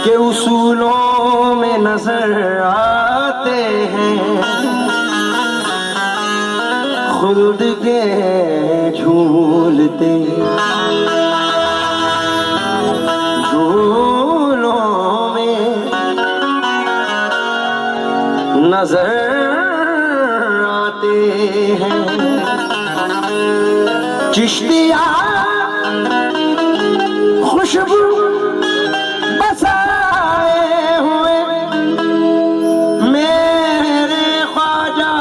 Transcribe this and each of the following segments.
के उसूलों में नजर आते हैं, खुल्द के झूलते झूलों में नजर आते हैं। चिश्तिया खुशबू बसाए हुए मेरे ख्वाजा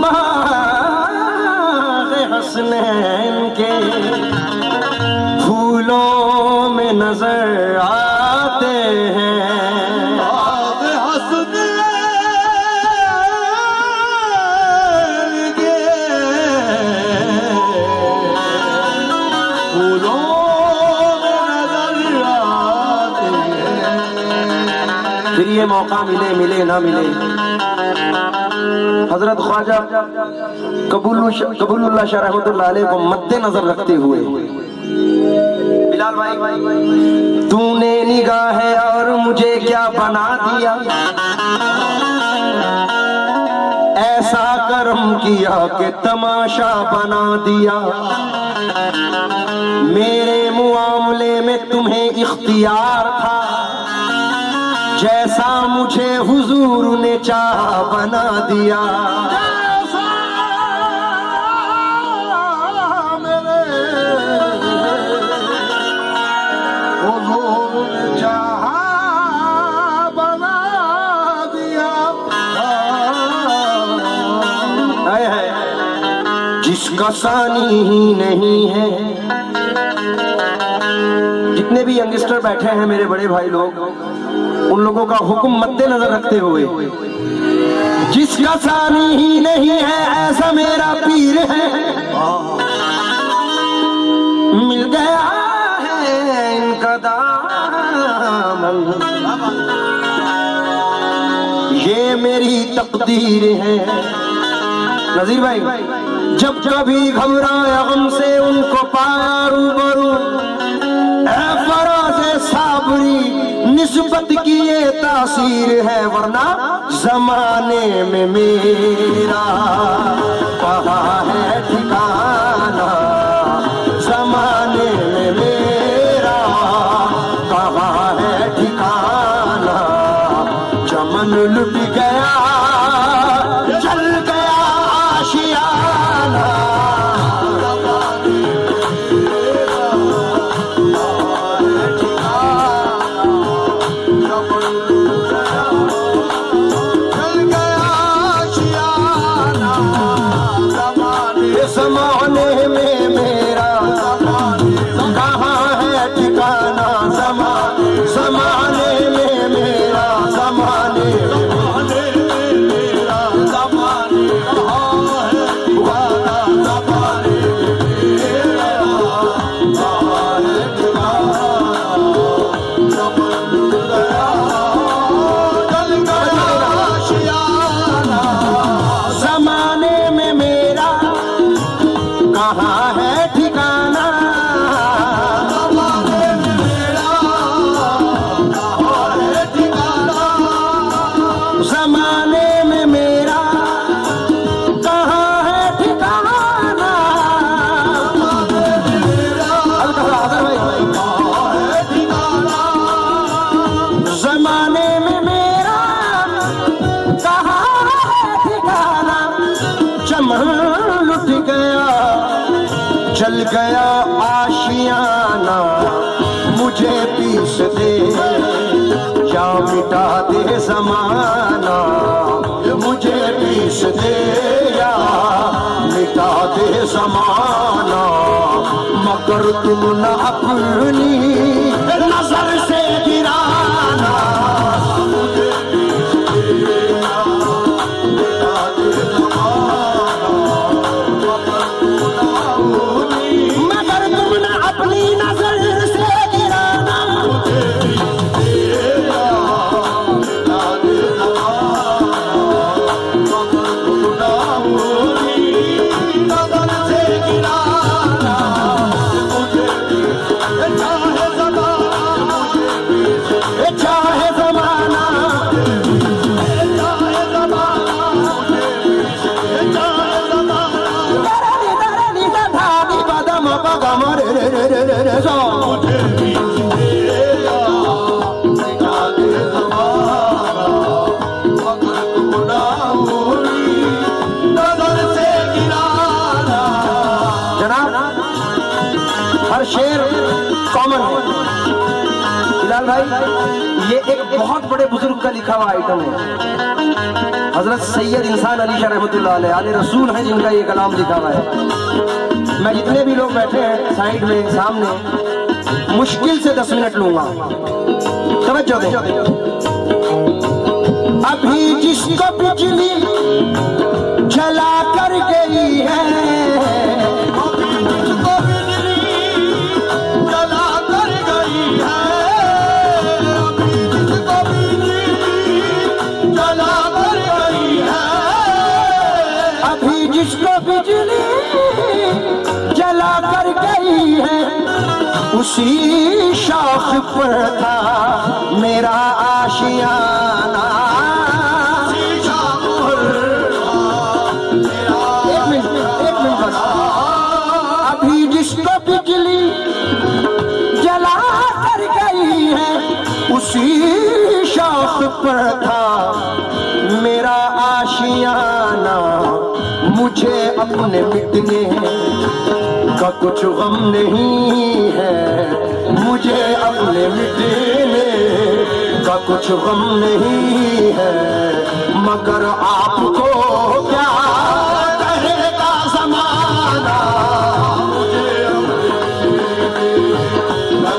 बाग़ हसनैन के फूलों में नजर आते हैं। बाग़ हसनैन के फूलों फिर ये मौका मिले मिले ना मिले, हजरत ख्वाजा कबूलुल्लाह शाह रहमतुल्लाह अलैह को मद्दे नजर रखते हुए, बिलाल भाई तूने निगाह और मुझे क्या बना दिया, ऐसा करम किया कि तमाशा बना दिया। मेरे मुआमले में तुम्हें इख्तियार था, जैसा मुझे हुजूर ने चाहा बना दिया। हुजूर ने चाहा बना दिया। है जिसका सानी ही नहीं है। जितने भी यंगस्टर बैठे हैं मेरे बड़े भाई लोग, उन लोगों का हुक्म मद्दे नजर रखते हुए, जिसका सानी ही नहीं है ऐसा मेरा पीर है, मिल गया है इनका दामन, ये मेरी तकदीर है। नजीर भाई जब कभी घबराया हमसे उनको पाया रूबरू, फराज़े साबरी निस्बत की ये तासीर है, वरना जमाने में मेरा कहाँ है ठिकाना, जमाने में मेरा कहाँ है ठिकाना। चमन लुट गया जल गया आशियाना, ज़माने में मेरा कहाँ है ठिकाना, ज़माने में मेरा, ज़माने में मेरा, ज़माने कहाँ है ठिकाना, ज़माने में मेरा कहाँ है ठिकाना। ज़माने में मेरा कहाँ है ठिकाना, ज़माने में मेरा कहाँ है ठिकाना। ज़माने में मेरा कहाँ है ठिकाना, चमन लुट गया जल गया आशियाना। मुझे पीस दे या मिटा दे ज़माना, मुझे पीस दे या मिटा दे ज़माना, मगर तुम न अपनी नजर से गिराना। मुझे पीस दे या मिटा दे ज़माना, मगर तुम न अपनी नजर से गिराना। नजर से गिराना, मुझे चाहे बिलाल भाई, ये एक बहुत बड़े बुजुर्ग का लिखा हुआ आइटम है। हजरत सैयद इंसान अली शाह रहमतुल्लाह अलैह, आले रसूल हैं जिनका ये कलाम लिखा हुआ है। मैं जितने भी लोग बैठे हैं साइड में सामने, मुश्किल से 10 मिनट लूंगा, तवज्जो दें। अभी जिसको बिजली जला कर गई है, अभी जिसको बिजली जला कर गई है, अभी जिसको बिजली जला कर गई है, अभी जिसको बिजली जला कर गई है, उसी शौक पर था मेरा आशियाना। एक मिनट बस। अभी जिसको बिजली जला कर गई है, उसी शौक पर था मेरा आशियाना। मुझे अपने मिटने का कुछ गम नहीं है, मुझे अपने मिटने का कुछ गम नहीं है, मगर आपको क्या कहेगा ज़माना। मुझे अपने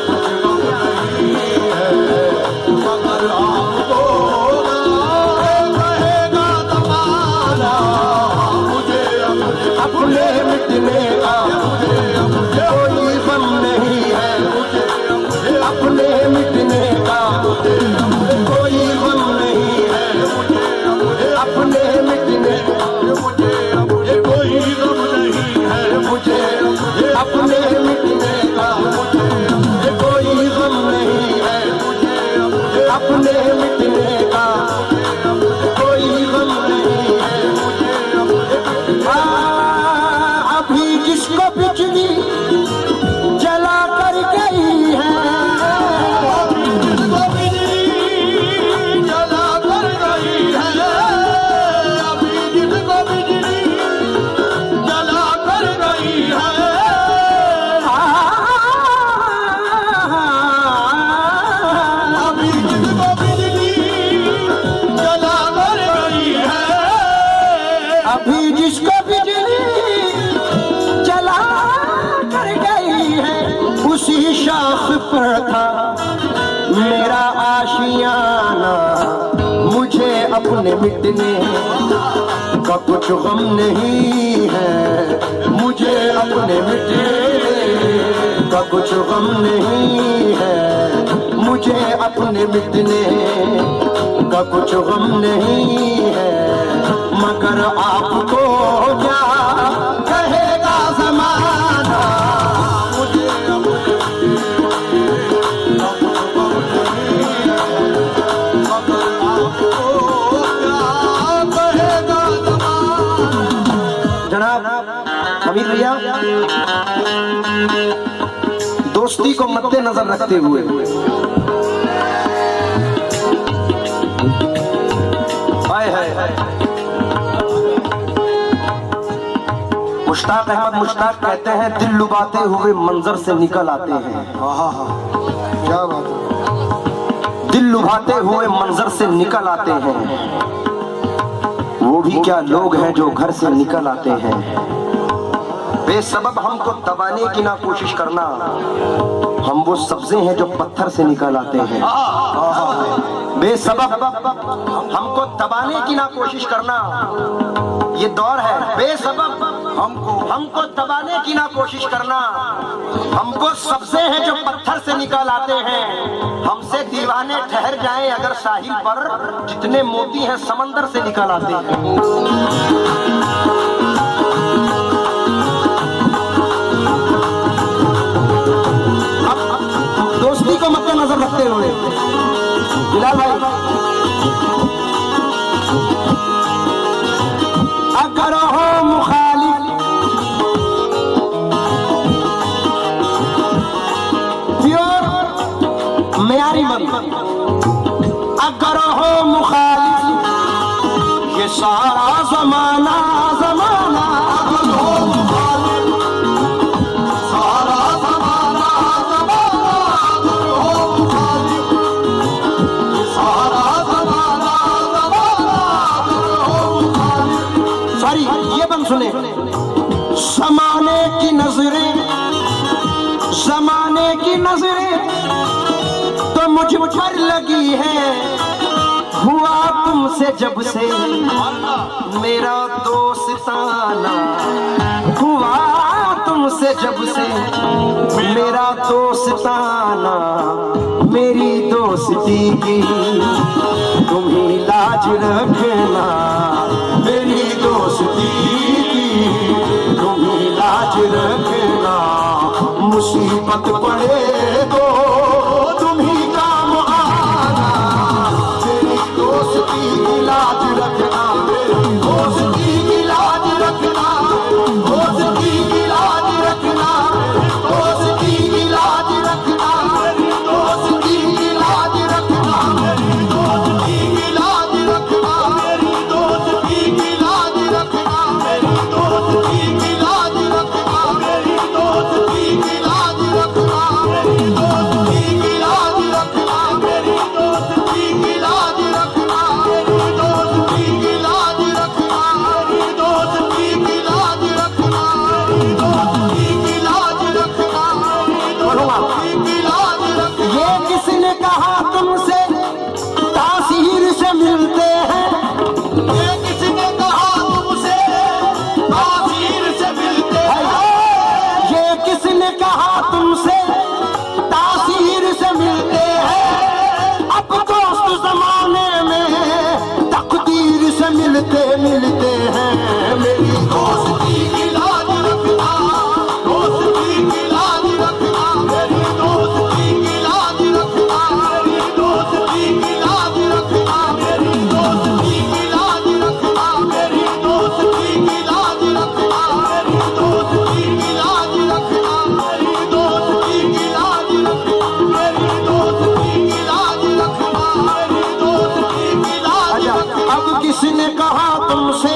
कुछ गम नहीं है, मगर आपको कहेगा ज़माना। मुझे अपने मिटने का कोई गम नहीं है, अपने मिटने का कोई गम नहीं है, अपने मिटने कोई गम नहीं है, मुझे अपने मिटने का कोई गम नहीं है, अपने मिटने का कोई गम नहीं है। अभी जिसको बिजली जला कर गई है, जिसको बिजली जला कर गई है, अभी जिसको बिजली जला कर गई है, अभी जिसको बिजली जला कर गई है, अभी जिसको बिजली जला कर गई है, उसी शाख पर था मेरा आशियाना। मुझे अपने मिटने का कुछ गम नहीं है, मुझे अपने मिटने का कुछ गम नहीं है, मुझे अपने मिटने का कुछ गम नहीं है, मगर आपको क्या कहेगा ज़माना। मुझे अपने का कुछ गम नहीं है, मगर आपको क्या कहेगा ज़माना। जनाब अमीर भैया, दोस्ती को मद्देनजर रखते हुए हाय हाय मुश्ताक अहमद मुश्ताक कहते हैं, दिल लुभाते हुए मंजर से निकल आते हैं। क्या बात है। दिल लुभाते हुए मंजर से निकल आते हैं, वो भी क्या लोग हैं जो घर से निकल आते हैं। बेसबब हमको दबाने की ना कोशिश करना, हम वो सब्जे हैं जो पत्थर से निकल आते हैं। बेसबब हमको दबाने की ना कोशिश करना, ये दौर है। बेसबब हमको दबाने की ना कोशिश करना, हमको सब्जे हैं जो पत्थर से निकल आते हैं। हमसे दीवाने ठहर जाएं अगर साहिल पर, जितने मोती हैं समंदर से निकल आते हैं। अब दोस्ती को मद्देनजर रखते हुए बिलाल भाई, अगर हो मुखालिफ प्योर मेयारी बन, अगर हो मुखालिफ ये सारा जमाना जमाना, अगर हो मुखालिफ सारा ज़माना ज़माना, अगर मुझ पर लगी है, हुआ तुमसे जब से मेरा दोस्ताना, हुआ तुमसे जब से मेरा दोस्ताना, मेरी दोस्ती की तुम ही लाज रखना, मेरी दोस्ती की तुम ही लाज रखना, मुसीबत पड़े तो तुम ही काम आना, मेरी दोस्ती की लाज रखना, मेरी दोस्ती की लाज रखना, दोस्ती की लाज रखना, दोस्ती की लाज रखना, दोस्ती की लाज रखना, दोस्ती की लाज रखना, दोस्ती की लाज रखना, दोस्ती की लाज रखना, दोस्ती की लाज रखना, दोस्ती की लाज रखना, दोस्ती की लाज रखना, दोस्ती की लाज रखना, दोस्ती की लाज रखना, दोस्ती की लाज रखना, दोस्ती की लाज रखना। ये किसने कहा तुमसे तासीर से मिलते हैं, ये किसने कहा तुमसे तासीर से मिलते हैं, ये किसने कहा तुमसे तासीर से मिलते हैं, अब दोस्त जमाने में तकदीर से मिलते मिलते हैं, मेरी दोस्ती की लाज रखना, दोस्ती की लाज रखना, मेरी दोस्ती की लाज रखना, मेरी दोस्ती की लाज रखना, मेरी दोस्ती की लाज रखना, मेरी दोस्ती की लाज रखना, मेरी दोस्ती की लाज रखना, मेरी दोस्ती की लाज रखना, मेरी दोस्ती की लाज रखना, मेरी दोस्ती की लाज रखना। अब किसने कहा तुमसे,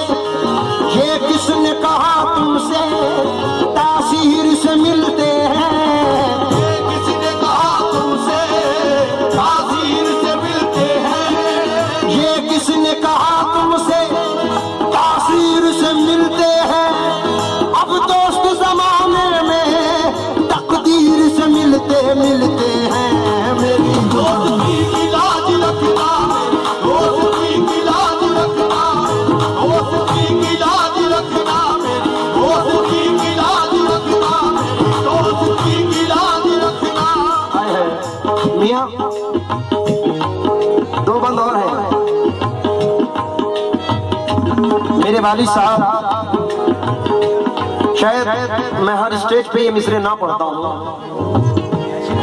ये किसने कहा तुमसे तासीर से मिलते हैं, ये किसने कहा तुमसे तासीर से मिलते हैं, ये किसने कहा तुमसे तासीर से मिलते हैं, अब दोस्त जमाने में तकदीर से मिलते मिलते हैं, मेरी दोस्ती की लाज रखना, दोस्ती की लाज रखना, दोस्ती की लाज रखना, मेरी दोस्ती की लाज रखना, मेरी दोस्ती की लाज रखना। मियां दो बंद और हैं, मेरे वालिद साहब, शायद मैं हर स्टेज पे ये मिसरे ना पढ़ता हूँ,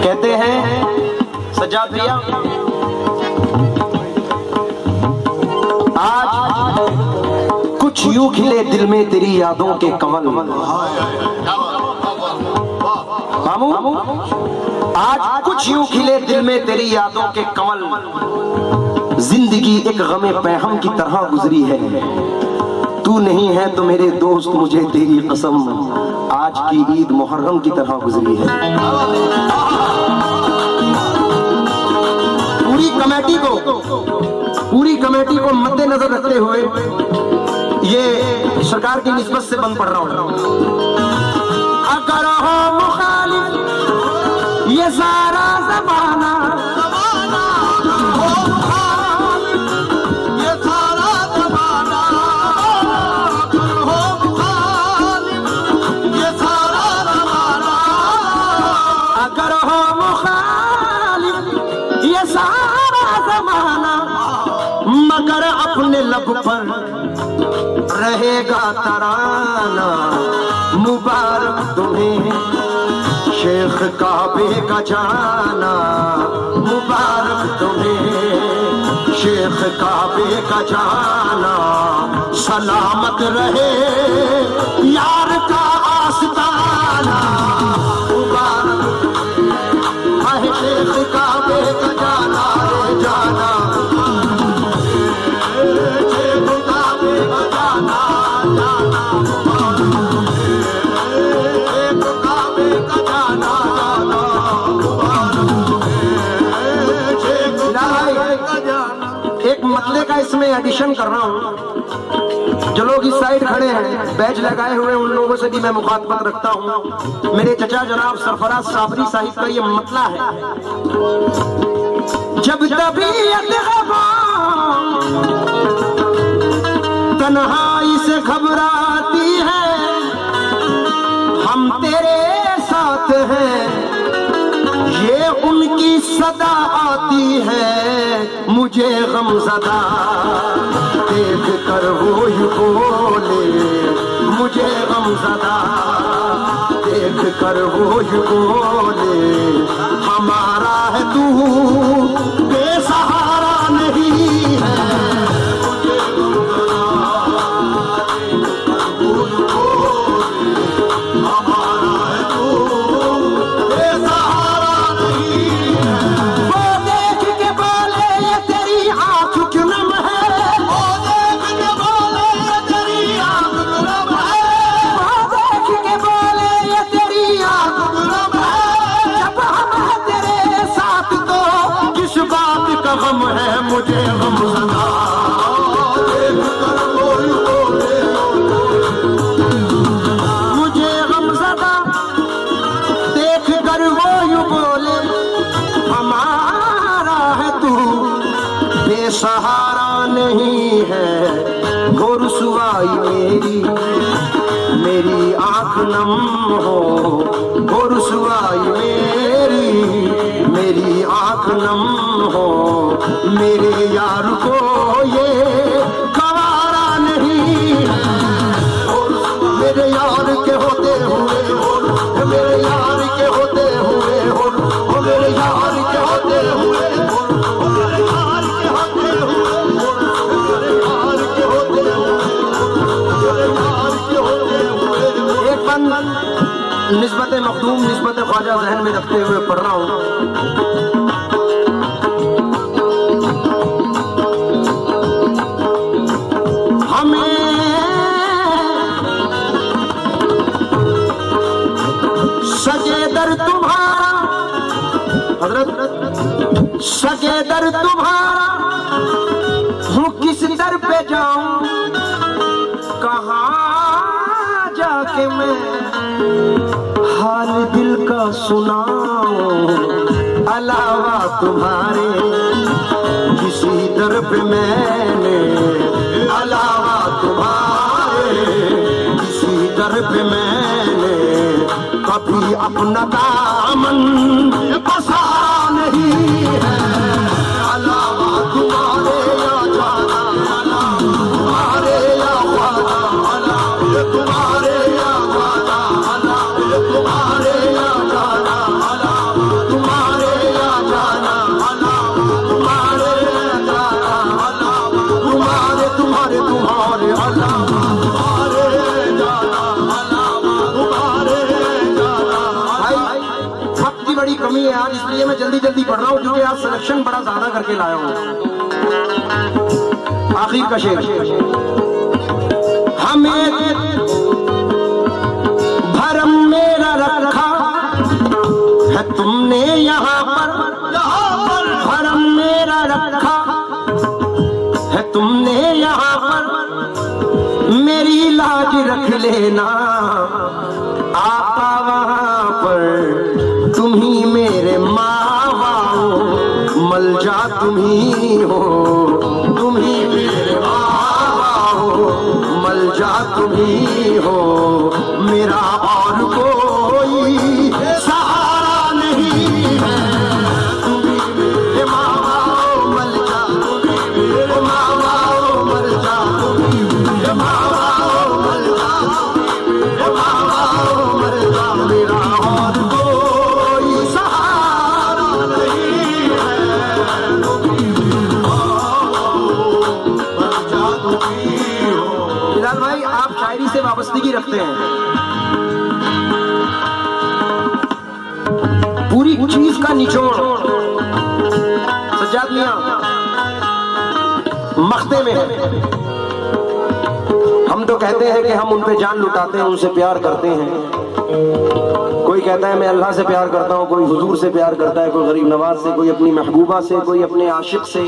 कहते हैं सज्जाद भैया आज कुछ यूं खिले दिल में तेरी यादों के कमल, मामू आज कुछ यूं खिले दिल में तेरी यादों के कमल, जिंदगी एक गमे पैहम की तरह गुजरी है, तू नहीं है तो मेरे दोस्त मुझे तेरी कसम आज की ईद मुहर्रम की तरह गुजरी है। पूरी कमेटी को मद्देनजर रखते हुए ये सरकार की निस्बत से बंद पड़ रहा हूं। अगर हो मुखालिफ ये सारा जमाना, मगर अपने लब पर रहेगा तराना, मुबारक तुम्हें शेख काबे का जाना, मुबारक तुम्हें शेख काबे का जाना, सलामत रहे यार का आस्ताना, मुबारक तुम्हें शेख काबे का जाना, रे जाना एक मतले का इसमें एडिशन कर रहा हूँ। जो लोग इस साइड खड़े हैं बैज लगाए हुए उन लोगों से भी मैं मुखातबत रखता हूँ। मेरे चचा जनाब सरफराज साबरी साहिब का ये मतला है। जब तबीयत तन्हाई से घबराती है, हम तेरे साथ हैं ये उनकी सदा आती है। मुझे गमज़दा देख कर वो यूं बोले, मुझे गमज़दा देख कर वो यूं बोले, हमारा है तू बेसहारा नहीं है। गम है मुझे गमज़दा देख कर वो यूं बोले, मुझे गमज़दा देख कर वो यूं बोले, हमारा है तू बेसहारा नहीं है। हो रुसवाई मेरी मेरी आँख नम हो, हो रुसवाई मेरी आँख नम हो, मेरे यार को ये गवारा नहीं है। मेरे यार के होते हुए मेरे यार के होते हुए मेरे यार के होते हुए मेरे यार के होते हुए मेरे यार के होते हुए मेरे यार के होते हुए। एक बंद निस्बत मखदूम निस्बत ख्वाजा जहन में रखते हुए पढ़ रहा हूँ। सगे दर तुम्हारा हजरत, सगे दर तुम्हारा हूँ, किस दर पे जाऊं, कहाँ जाके मैं हाल दिल का सुनाऊं। अलावा तुम्हारे किसी दर पे मैंने, अलावा तुम्हारे किसी दर पे मैंने कभी अपना दामन पसारा नहीं है। अलावा तुम्हारे या जाना, तुम्हारे या ख्वाजा, तुम्हारे या ख्वाजा, तुम्हारे या जाना, तुम्हारे या जाना, तुम्हारे या जाना, तुम्हारे तुम्हारे तुम्हारे अल्लाह तुम्हारे जाना, बड़ी कमी है आज, इसलिए मैं जल्दी जल्दी पढ़ रहा हूँ क्योंकि आज सिलेक्शन बड़ा ज्यादा करके लाया हूँ। आखिर का शेर, हमें भरम मेरा रखा है तुमने यहाँ पर, भरम मेरा रखा है तुमने यहाँ पर, मेरी लाज रख लेना आका वहाँ पर। तुम ही मेरे मावा हो, मलजा तुम ही हो, तुम ही मेरे मावा हो, मलजा तुम ही हो, मेरा और कोई सहारा नहीं है। तुम ही मेरे मावा हो, मलजा तुम ही मेरे मावा हो, मलजा तुम ही मेरे मावा हो, मलजा मेरे मावा हो, मलजा मेरा और भाई। आप शायरी से वाबस्तगी रखते हैं, पूरी चीज का निचोड़ सज्जाद मियां मख्ते में है। हम तो कहते हैं कि हम उन पे जान लुटाते हैं, उनसे प्यार करते हैं। कोई कहता है मैं अल्लाह से प्यार करता हूँ, कोई हुजूर से प्यार करता है, कोई गरीब नवाज से, कोई अपनी महबूबा से, कोई अपने आशिक से,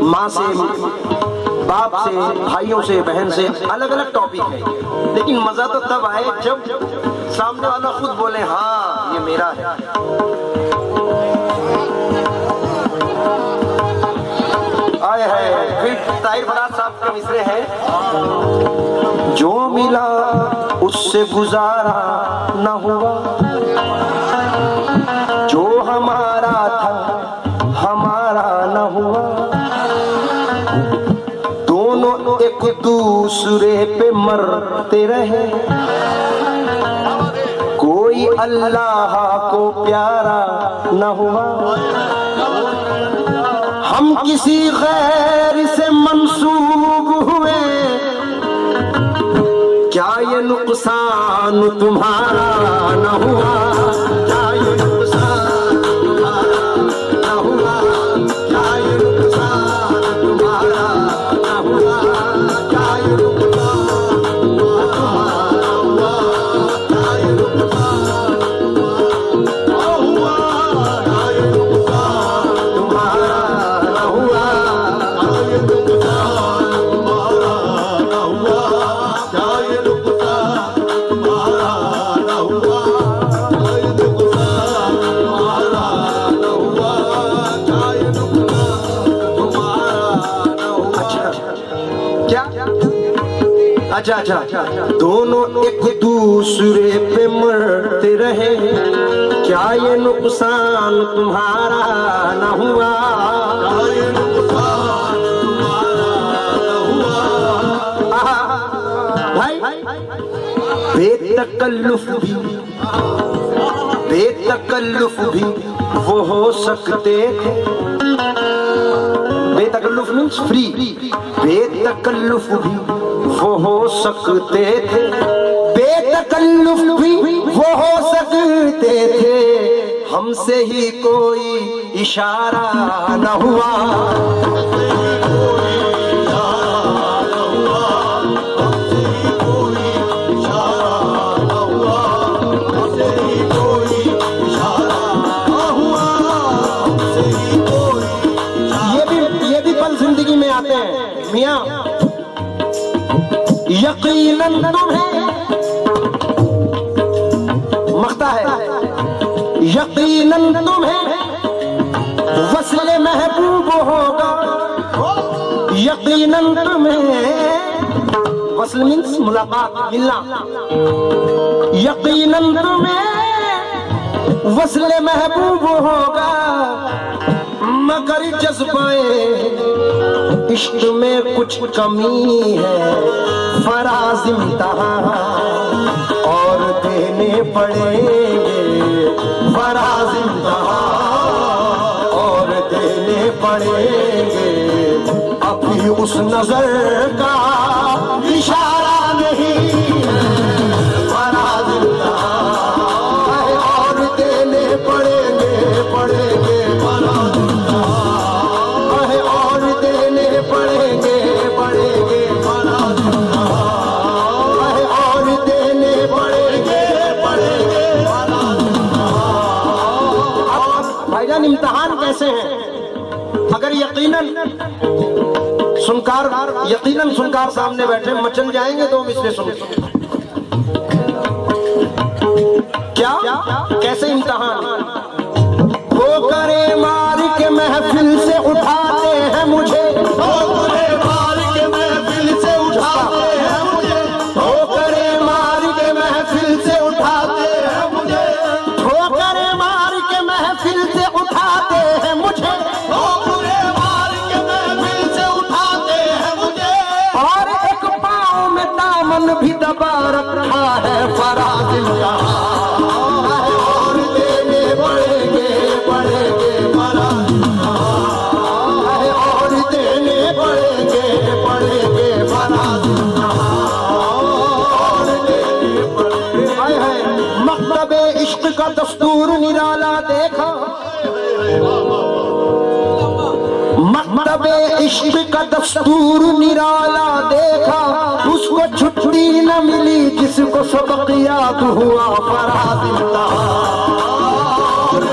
माँ से, बाप से, भाइयों से, बहन से, अलग अलग टॉपिक है। लेकिन मजा तो तब आए जब सामने वाला खुद बोले हाँ ये मेरा है। जाहिर फराज साहब के मिसरे हैं। जो मिला उससे गुजारा न हुआ, जो हमारा था हमारा न हुआ, दोनों एक दूसरे पे मरते रहे, कोई अल्लाह को प्यारा न हुआ। हम किसी गैर से मंसूब हुए, क्या ये नुकसान तुम्हारा न हुआ, क्या ये नुकसान तुम्हारा न हुआ, क्या ये नुकसान तुम्हारा न हुआ, क्या ये नुकसान तुम्हारा हुआ, क्या ये नुकसान हुआ, क्या ये नुकसान तुम्हारा न हुआ, क्या ये नुकसान तुम्हारा न हुआ, क्या ये नुकसान तुम्हारा न हुआ, क्या ये नुकसान तुम्हारा न हुआ, क्या ये नुकसान तुम्हारा न हुआ। क्या अच्छा अच्छा, दोनों एक दूसरे पे मरते रहे, क्या ये नुकसान तुम्हारा न हुआ, क्या ये नुकसान तुम्हारा न हुआ। भाई बेतकल्लुफ भी वो हो सकते थे, बेतकल्लुफ मीन्स फ्री, बेतकल्लुफ भी वो हो सकते थे, बेतकल्लुफ भी वो हो सकते थे, हमसे ही कोई इशारा न हुआ, मियां यकीनन तुम्हें मख्ता है, यकीनन तुम्हें वस्ले महबूब होगा, यकीनन तुम्हें वस्ल मीन्स मुलाकात मिलना, यकीनन तुम्हें वस्ले महबूब होगा, मगर जज्बाए इश्क में कुछ कमी है, फराज़ इम्तिहान और देने पड़ेंगे, फराज़ इम्तिहान और देने पड़ेंगे, अभी उस नजर का इशारा नहीं है, फराज़ इम्तिहान और देने पड़ेंगे, पड़ेंगे फराज़ पढ़ेंगे पढ़ेंगे और देने पड़ेंगे पढ़ेंगे। भाईजान इम्तिहान कैसे हैं? अगर यकीनन सुनकार सामने बैठे मचल जाएंगे तो मिसरे सुन, क्या कैसे इम्तिहान? वो करे मार के महफिल से उठाते हैं मुझे, ठोकरे मार के महफिल से उठाते हैं मुझे, ठोकरे मार के महफिल से उठाते हैं मुझे, ठोकरे मार के महफिल से उठाते हैं मुझे, ठोकरे मार के महफिल से उठाते हैं मुझे, और एक पाँव में दामन भी दबा रखा है फराज़ इम्तिहान, और देने पड़ेंगे पड़ेंगे फराज़ का दस्तूर निराला देखा, मकतबे इश्क का दस्तूर निराला देखा, उसको छुट्टी न मिली जिसको सबक याद हुआ, फराज़ इम्तिहान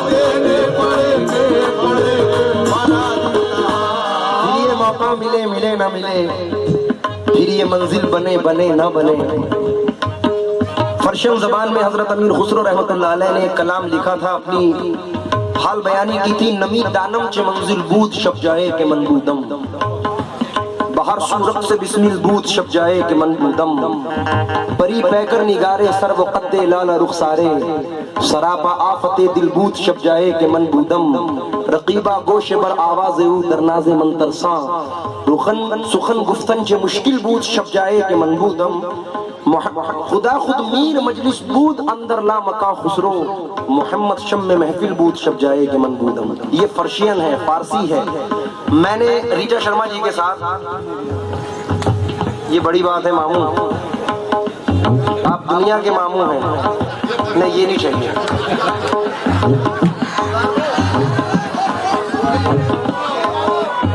देने पड़ेंगे पड़ेंगे फराज़ इम्तिहान। फिर ये मौका मिले मिले ना मिले, फिर ये मंजिल बने बने ना बने। फर्शियन ज़बान में हजरत अमीर खुसरो रहमतुल्लाह अलैह ने एक कलाम लिखा था, अपनी हाल बयानी की थी, नमी दानम चे मंजिल बूद शब जाए के मनबूदम। बाहर सूरत से बिस्मिल दूध शब जाए कि मन दम परी पैकर निगारे सर्व कद्दे लाला रुखसारे सरापा आफते दिल बूत शब जाए कि मन बूदम रकीबा गोश बर आवाज़ ऊ दरनाज़े मंतरसा रुखन सुखन गुफ्तन जे मुश्किल बूत शब जाए कि मन बूदम खुदा खुद मीर मजलिस बूद अंदर ला मका खुसरो मोहम्मद शम में महफिल बूद शब जाए कि मन बूदम। ये पर्शियन है, फारसी है। मैंने रीटा शर्मा जी के साथ, ये बड़ी बात है मामू, आप दुनिया के मामू हैं, नहीं ये नहीं चाहिए।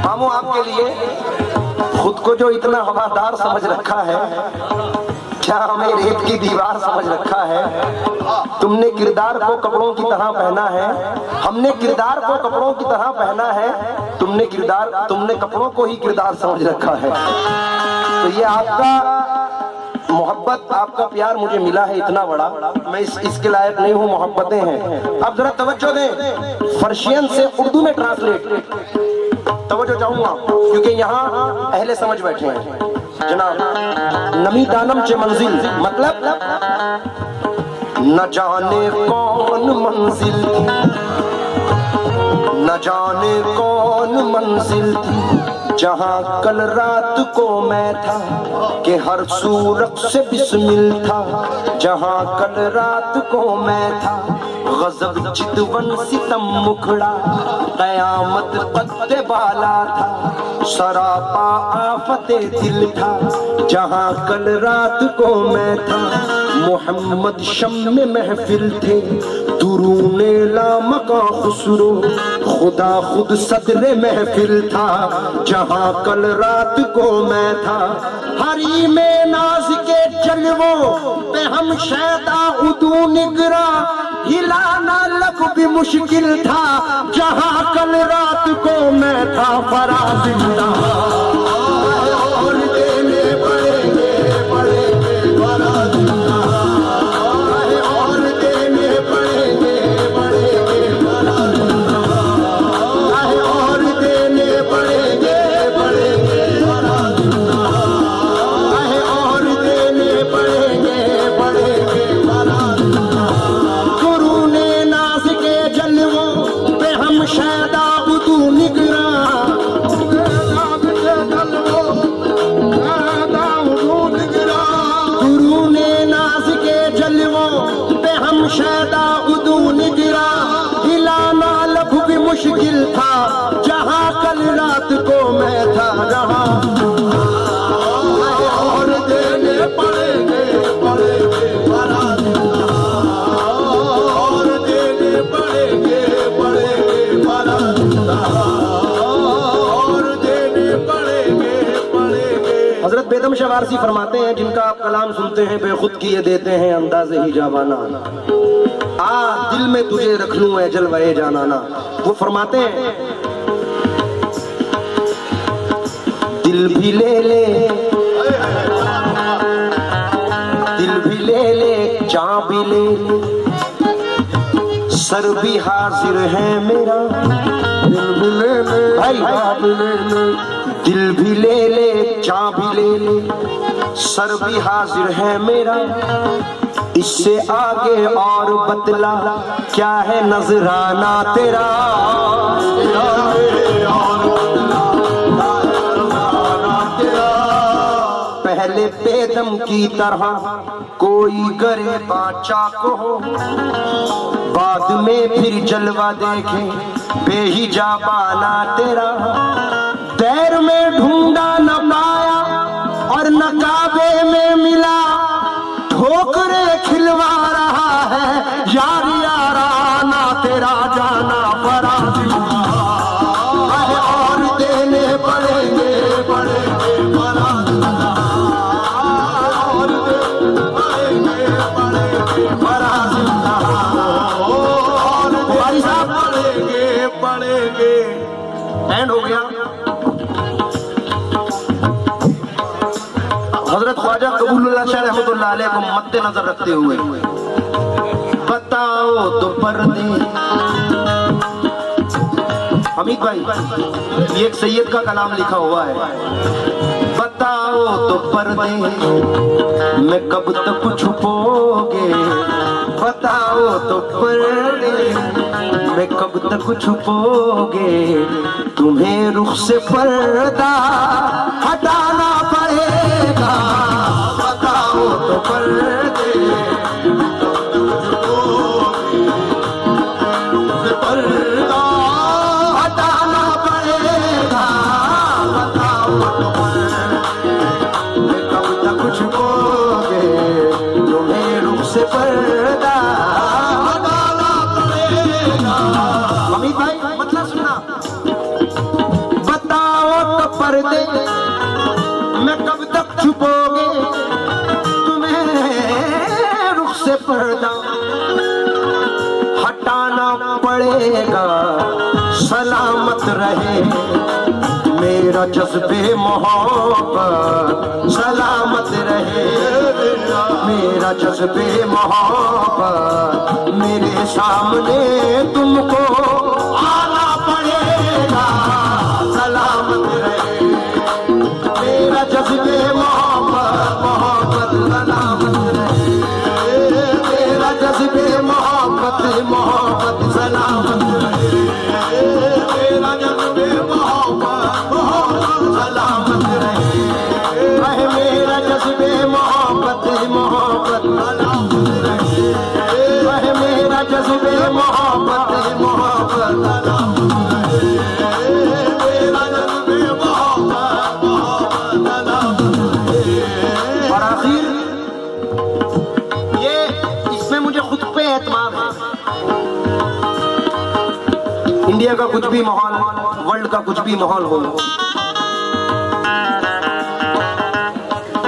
मामू आपके लिए खुद को जो इतना हवादार समझ रखा है, क्या हमें रेत की दीवार समझ रखा है। तुमने किरदार को कपड़ों की तरह पहना है, हमने किरदार को कपड़ों की तरह पहना है, तुमने कपड़ों को ही किरदार समझ रखा है। तो ये आपका मोहब्बत, आपका प्यार मुझे मिला है इतना बड़ा, मैं इसके लायक नहीं हूँ। मोहब्बतें हैं। अब जरा तवज्जो दें, पर्शियन से उर्दू में ट्रांसलेट तवज्जो चाहूंगा, क्योंकि यहाँ अहले समझ बैठे हैं जनाब। नमी दानम चे मंजिल मतलब न जाने कौन मंजिल थी, न जाने कौन मंजिल थी जहां कल रात को मैं था कि हर सूरत से बिस्मिल था, जहां कल रात को मैं था गजब चितवन सितम मुखड़ा कयामत कद्दे बाला था, सरापा आफते दिल था जहां कल रात को मैं था, मोहम्मद शम में महफिल थे दुरूने लामका खुसरो, खुदा खुद सदरे महफिल था जहां कल रात को मैं था, हरी में नाज के जलवों पे हम शैदा उदू निगरा, हिलाना लब भी मुश्किल था जहां कल रात को मैं था, फराज जिंदा और देने पड़ेंगे पड़ेंगे फराज जिंदा और देने पड़ेंगे पड़ेंगे फराज जिंदा और देने पड़ेंगे पड़ेंगे फराज जिंदा और देने पड़ेंगे पड़ेंगे फराज जिंदा। गुरु ने नाज के जलवों पे हम शैदा उदू निगरा, गुरु ने नाज के जलवों पे हम शैदा उदू निगरा, हिलाना लब भी मुश्किल था जहां कल रात को मैं था, जहां और देने पड़ेंगे पड़ेंगे फराज जिंदा और देने पड़ेंगे पड़ेंगे फराज जिंदा और देने पड़ेंगे पड़ेंगे। हजरत बेदम शाह वारसी फरमाते हैं, जिनका आप कलाम सुनते हैं बेखुद किए देते हैं अंदाज़े ही जावाना, आ दिल में तुझे रख लूं मैं जलवाए जानाना। वो फरमाते हैं दिल भी ले ले, दिल भी ले ले, जान भी ले ले, सर भी हाजिर है मेरा, दिल भी ले ले भाई, दिल भी ले ले, जान भी ले ले, सर भी हाजिर है मेरा, इससे आगे और बतला क्या है नजराना तेरा, पहले बेदम की तरह कोई गरीबा चाको हो, बाद में फिर जलवा देखे बेहिजाबाना तेरा, दैर में ढूंढा न पाया और न काबे में मिला, ठोकरे खिलवा रहा है यार याराना तेरा, जाना फराज है और देने पड़ेंगे पड़ेंगे फराज और देने पड़ेंगे फराज और भाई साहब पड़ेंगे पड़ेंगे। एंड हो गया। हजरत ख्वाजा कबूलुल्लाह शाह रहमतुल्लाह अलैह को मद्दे नजर रखते हुए बताओ तो पर्दे, हमीद भाई ये एक सैयद का कलाम लिखा हुआ है, बताओ तो पर्दे मैं कब तक छुपोगे, बताओ तो पर्दे मैं कब तक छुपोगे, तुम्हें रुख से पर्दा हटाना पड़ेगा, बताओ तो पर्दे पर्दा हटाना पड़ेगा, बताओ तो पर्दे कब तक छुपोगे, तुम्हें रुख से पर्दा हटाना पड़ेगा। अमित भाई मतलब सुनना, बताओ तो पर्दे मैं कब तक छुपोगे, तुम्हें रुख से पर्दा हटाना पड़ेगा, सलामत रहे मेरा जज्बे मोहब्बत, सलामत रहे मेरा जज्बे मोहब्बत, मेरे सामने तुमको आना पड़ेगा, सलामत रहे मेरा जज्बे मोहब्बत, मोहब्बत सलामत रहे मेरा जज्बे मोहब्बत, मोहब्बत सलामत रहे मेरा जज्बे मोहब्बत, मोहब्बत सलामत रहे मेरा जज्बे मोहब्बत, मोहब्बत सलामत रहे मेरा जज्बे मोहब्बत, मोहब्बत सलामत रहे मेरा जज्बे मोहब्बत, मोहब्बत सलामत रहे। और आखिर ये इसमें मुझे खुद पे एतमाद है, इंडिया का कुछ भी माहौल, वर्ल्ड का कुछ भी माहौल हो,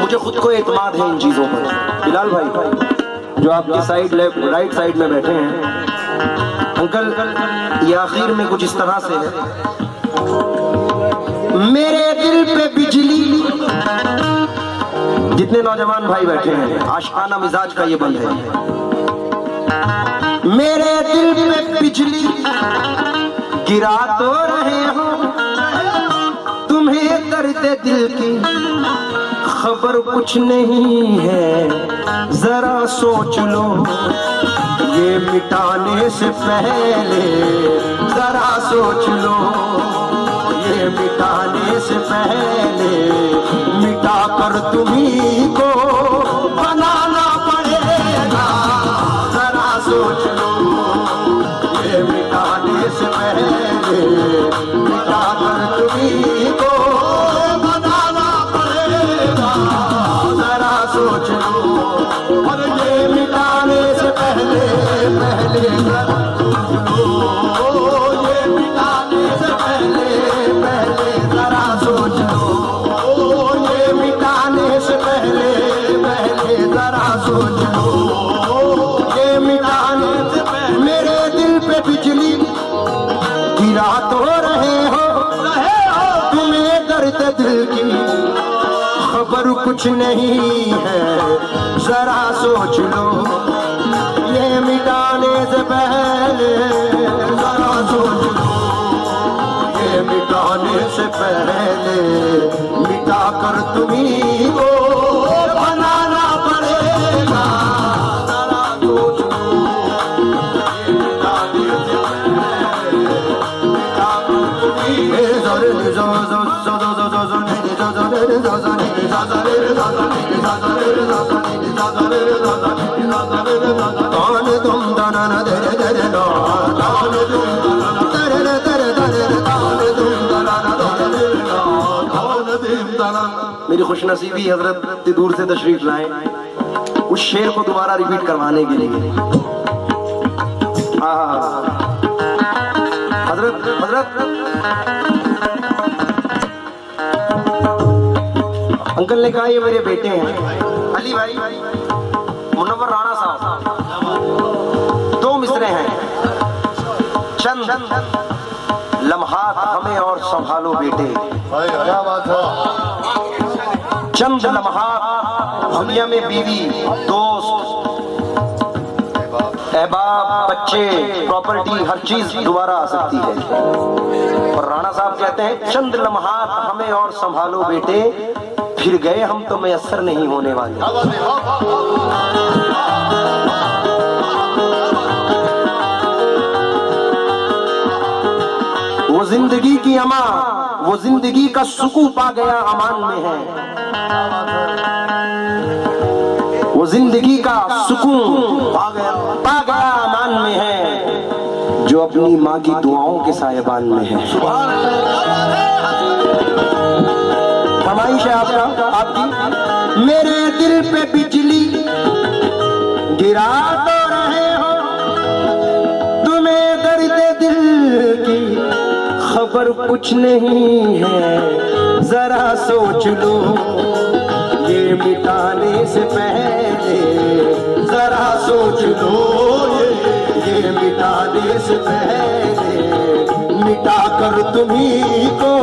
मुझे खुद को एतमाद है इन चीजों पर। बिलाल भाई जो आपके साइड लेफ्ट राइट साइड में बैठे हैं, अंकल ये आखिर में कुछ इस तरह से है, मेरे दिल पे बिजली, जितने नौजवान भाई बैठे हैं आशिकाना मिजाज का ये बंद है, मेरे दिल पे बिजली गिरा तो रहे हो, तुम्हें दर्द दिल की खबर कुछ नहीं है, जरा सोच लो ये मिटाने से पहले, जरा सोच लो ये मिटाने से पहले, मिटा कर तुम्हीं को बनाना पड़ेगा, जरा सोच लो ये मिटाने से पहले, मिटा कर तुम्हीं को बनाना पड़ेगा, जरा सोच लो और ये मिटाने से पहले, पहले जरा सोच लो ये मिटाने से पहले, पहले जरा सोच लो ये मिटाने से पहले, पहले जरा सोच लो ये मिटाने से पहले, मेरे दिल पे बिजली गिरा तो रहे हो, तुम्हें दर्द दिल की खबर कुछ नहीं है, जरा सोच लो ये मिटाने से पहले, जरा सोच लो ये मिटाने से पहले, मिटा कर तुम्हीं को बनाना पड़ेगा, जरा सोच लो ये मिटाने से पहले, मिटा कर तुम्हीं मेरी खुशनसीबी हजरत दूर से तशरीफ लाए उस शेर को दोबारा रिपीट करवाने के लिए। हजरत हजरत अंकल ने कहा ये मेरे बेटे हैं अली भाई, मुनव्वर राणा साहब, दो मिसरे हैं, चंद लम्हात हमें और संभालो बेटे, क्या बात है, चंद लम्हात दुनिया में बीवी दोस्त अहबाब बच्चे प्रॉपर्टी हर चीज दोबारा आ सकती है, और राणा साहब कहते हैं चंद लम्हात हमें और संभालो बेटे, फिर गए हम तो मैसर नहीं होने वाले। क्या बात है, वाह, वाह, वो जिंदगी की अमा, वो जिंदगी का सुकून पा गया अमान में है। वो जिंदगी का सुकून आ गया। पा गया अमान में है, जो अपनी माँ की दुआओं के साहिबान में है। सुभान अल्लाह, क्या बात है। फरमाइश है आपकी, मेरे दिल पे बिजली गिरा तो रहे हो, तुम्हें दर्द दिल की खबर कुछ नहीं है। जरा सोच लो ये मिटाने से पहले, जरा सोच लो ये मिटाने से पहले, मिटा कर तुम्ही को